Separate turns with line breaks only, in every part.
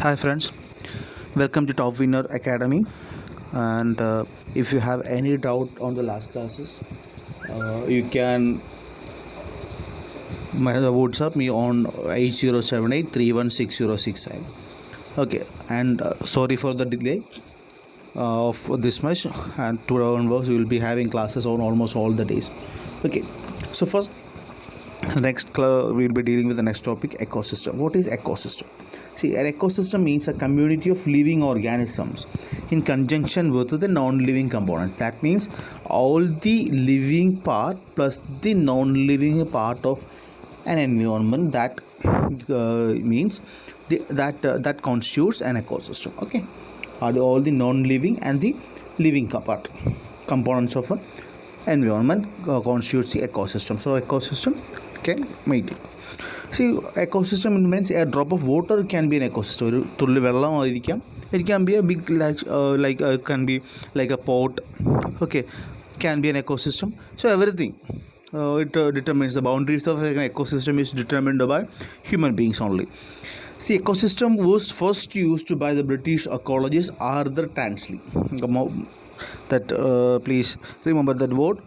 Hi friends, welcome to Top Winner Academy. And if you have any doubt on the last classes, you can WhatsApp me on 8078316065. Okay, and sorry for the delay of this much. And today onwards we will be having classes on almost all the days. Okay, so first we'll be dealing with the next topic, ecosystem. What is ecosystem? See, an ecosystem means a community of living organisms in conjunction with the non-living components. That means all the living part plus the non-living part of an environment. That means that constitutes an ecosystem. Okay, are all the non-living and the living part components of an environment constitutes the ecosystem. So ecosystem can make it. See, ecosystem means a drop of water can be an ecosystem. ഒരു തുള്ളി വെള്ളമായിരിക്കാം. It can be a big can be like a pot. Okay, can be an ecosystem. So everything it determines the boundaries of an ecosystem is determined by human beings only. See, ecosystem was first used by the British ecologist Arthur Tansley. That please remember that word,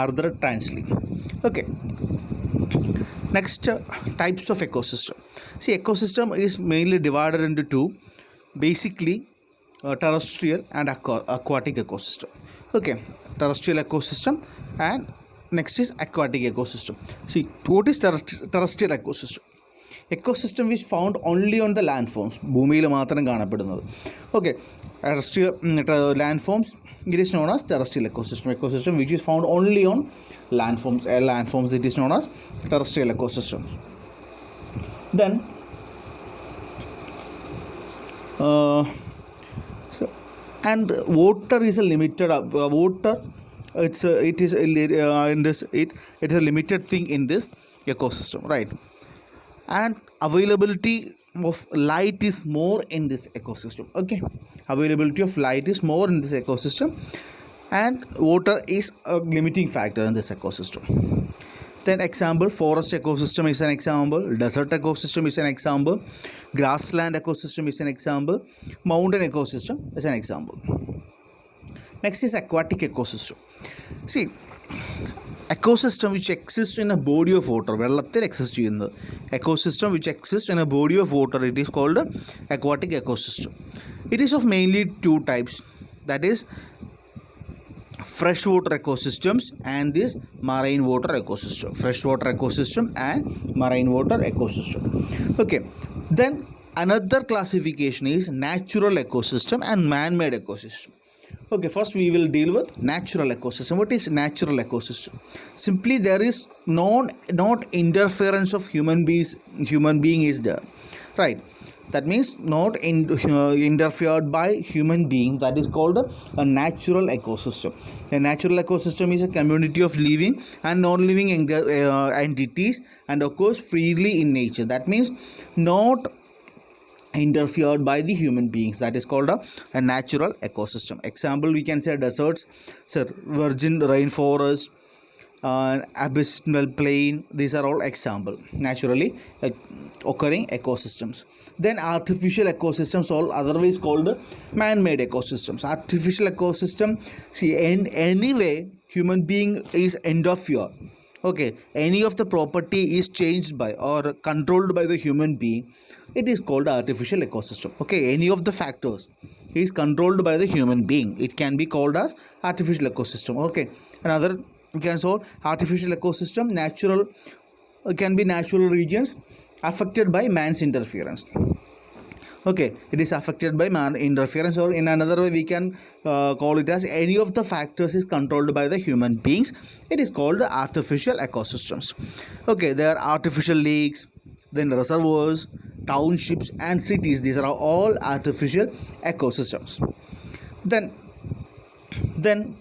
Arthur Tansley. Okay. Next, types of ecosystem. See, ecosystem is mainly divided into two, basically terrestrial and aquatic ecosystem. Okay, terrestrial ecosystem and next is aquatic ecosystem. See, what is terrestrial ecosystem? Ecosystem is found only on the landforms. ഭൂമിയിൽ മാത്രം കാണപ്പെടുന്നത്. Okay, terrestrial landforms, it is known as terrestrial ecosystem. Ecosystem which is found only on landforms, it is known as terrestrial ecosystem. Then and water is a limited water. It's a limited thing in this ecosystem, right? And availability of light is more in this ecosystem. Okay, availability of light is more in this ecosystem, and water is a limiting factor in this ecosystem. Then example, forest ecosystem is an example, desert ecosystem is an example, grassland ecosystem is an example, mountain ecosystem is an example. Next is aquatic ecosystem. See, ecosystem which exists in a body of water, വെള്ളത്തിൽ exist ചെയ്യുന്നത് ecosystem which exists in a body of water, it is called aquatic ecosystem. It is of mainly two types, that is freshwater ecosystems and this marine water ecosystem. Freshwater ecosystem and marine water ecosystem. Okay, then another classification is natural ecosystem and man-made ecosystem. Okay, first we will deal with natural ecosystem. What is natural ecosystem? Simply there is not interference of human being is there, right? That means not interfered by human being. That is called a natural ecosystem. A natural ecosystem is a community of living and non-living entities and occurs freely in nature. That means not interfered by the human beings. That is called a natural ecosystem. Example, we can say deserts, virgin rainforest, abysmal plain. These are all example naturally occurring ecosystems. Then artificial ecosystems, all otherwise called man-made ecosystems. Artificial ecosystem, see, in any way human being is interfered. Okay, any of the property is changed by or controlled by the human being, it is called artificial ecosystem. Okay, any of the factors is controlled by the human being, it can be called as artificial ecosystem. Okay, another can solve artificial ecosystem. Natural can be natural regions affected by man's interference. Okay, it is affected by man interference, or in another way we can call it as any of the factors is controlled by the human beings, it is called artificial ecosystems. Okay, there are artificial lakes, then reservoirs, townships and cities. These are all artificial ecosystems. Then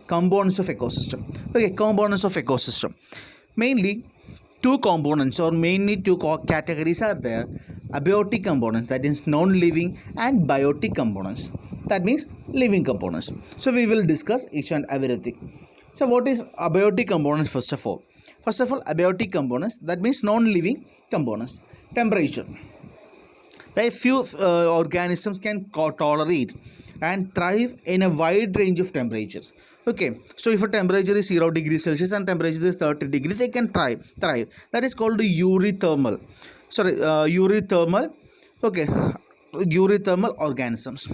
components of ecosystem. Okay, components of ecosystem, mainly two components or mainly two categories are there. Abiotic components, that is non-living, and biotic components, that means living components. So we will discuss each and everything. So what is abiotic components? First of all, abiotic components, that means non-living components. Temperature, A few organisms can tolerate and thrive in a wide range of temperatures. Okay, so if a temperature is 0 degrees Celsius and temperature is 30 degrees, they can thrive. That is called eurythermal. Eurythermal. Okay, eurythermal organisms.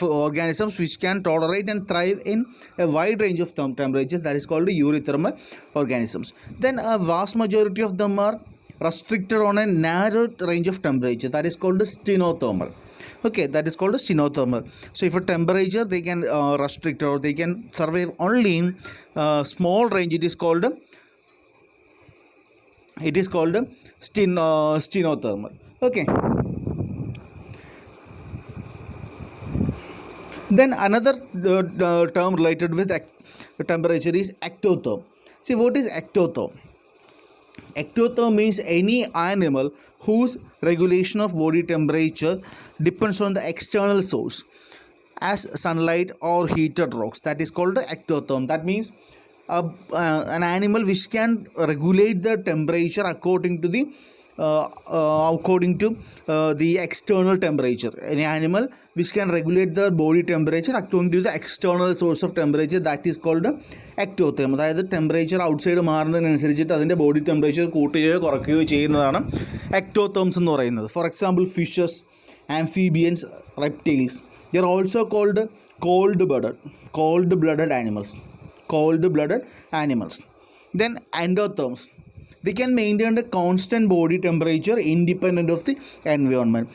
Organisms which can tolerate and thrive in a wide range of temperatures, that is called eurythermal organisms. Then a vast majority of them are restricted on a narrow range of temperature, that is called stenothermal. Okay, that is called stenothermal. So if a temperature they can restrict or they can survive only in small range, it is called stenothermal. Okay, then another term related with temperature is ectotherm. See, what is ectotherm? Ectotherm means any animal whose regulation of body temperature depends on the external source as sunlight or heated rocks. That is called ectotherm. That means an animal which can regulate the temperature according to the external temperature. Any animal which can regulate the body temperature according to the external source of temperature, that is called ectotherm. അതായത് temperature outside മാറുന്നതിനനുസരിച്ചിട്ട് അതിൻ്റെ body temperature കൂട്ടുകയോ കുറയ്ക്കുകയോ ചെയ്യുന്നതാണ് ectotherms എന്ന് പറയുന്നത്. For example fishes, amphibians, reptiles, they are also called cold-blooded animals. Then endotherms, they can maintain a constant body temperature independent of the environment.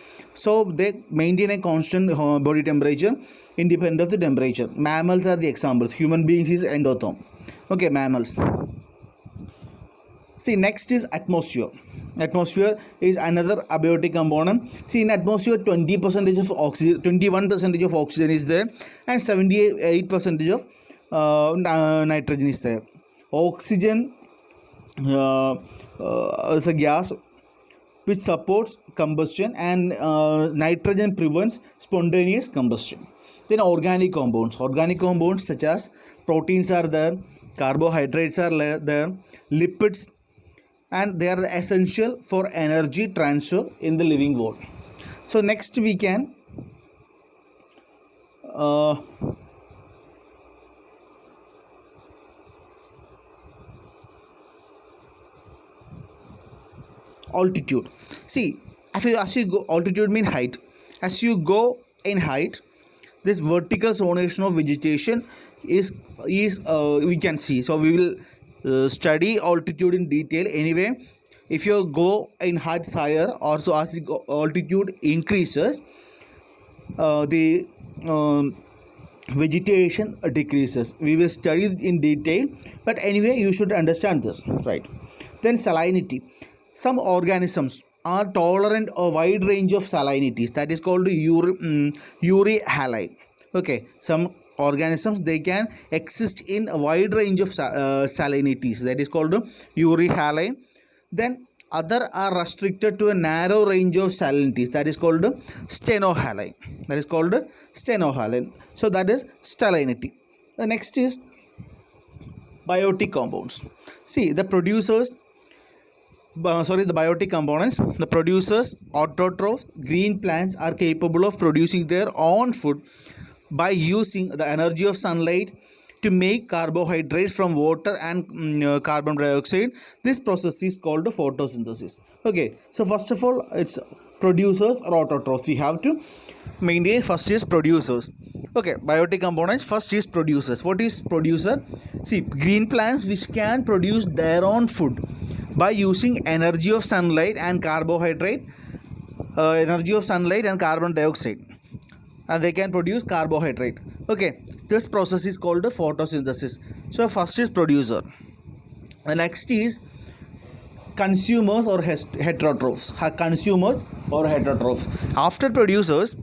So they maintain a constant body temperature independent of the temperature. Mammals are the examples. Human beings is endotherm. Okay, mammals. See, next is atmosphere. Atmosphere is another abiotic component. See, in atmosphere 20% of oxygen, 21% of oxygen is there, and 78% of nitrogen is there. Oxygen is a gas which supports combustion, and nitrogen prevents spontaneous combustion. Then organic compounds such as proteins are there, carbohydrates are there, lipids, and they are essential for energy transfer in the living world. So next we can altitude. See, as you go, altitude mean height. As you go in height, this vertical zonation of vegetation is we can see. So we will study altitude in detail. Anyway, if you go in heights higher, also as the altitude increases, the vegetation decreases. We will study in detail, but anyway you should understand this, right? Then salinity. Some organisms are tolerant a wide range of salinities, that is called euryhalite. Okay, some organisms they can exist in a wide range of salinities, that is called euryhalite. Then other are restricted to a narrow range of salinities, that is called stenohalite. So that is salinity. The next is biotic compounds. See, the biotic components, the producers, autotrophs, green plants are capable of producing their own food by using the energy of sunlight to make carbohydrates from water and carbon dioxide. This process is called photosynthesis. Okay, so first of all, it's producers or autotrophs. We have to maintain. First is producers. Okay, biotic components. First is producers. What is producer? See, green plants which can produce their own food by using energy of sunlight and carbon dioxide, and they can produce carbohydrate. Okay, this process is called photosynthesis. So first is producer. The next is consumers or heterotrophs. After producers,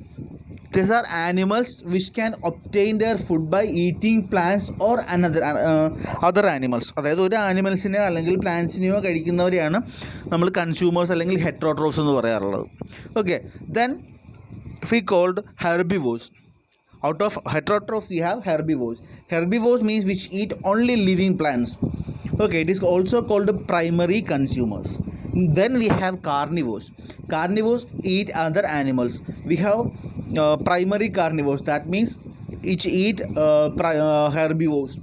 these are animals which can obtain their food by eating plants or other animals. അതായത് ഒരു ആനിമൽസിനെയോ അല്ലെങ്കിൽ പ്ലാന്റ്സിനെയോ കഴിക്കുന്നവരെയാണ് നമ്മൾ consumers അല്ലെങ്കിൽ ഹെറ്ററോട്രോഫ്സ് എന്ന് പറയാറുള്ളത്. Okay, then we called herbivores. Out of heterotrophs we have herbivores. Herbivores means which eat only living plants. Okay, it is also called primary consumers. Then we have carnivores. Carnivores eat other animals. We have primary carnivores, that means each eat herbivores.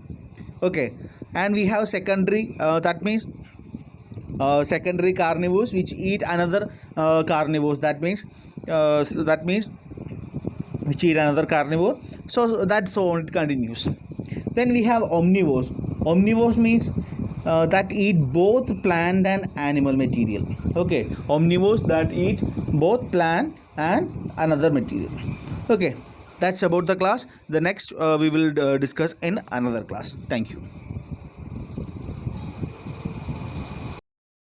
Okay, and we have secondary, that means secondary carnivores which eat another carnivores, that means which eat another carnivore. So that's so it continues. Then we have omnivores. Omnivores means that eat both plant and animal material. Okay, omnivores that eat both plant and another material. Okay, that's about the class. The next we will discuss in another class. Thank you.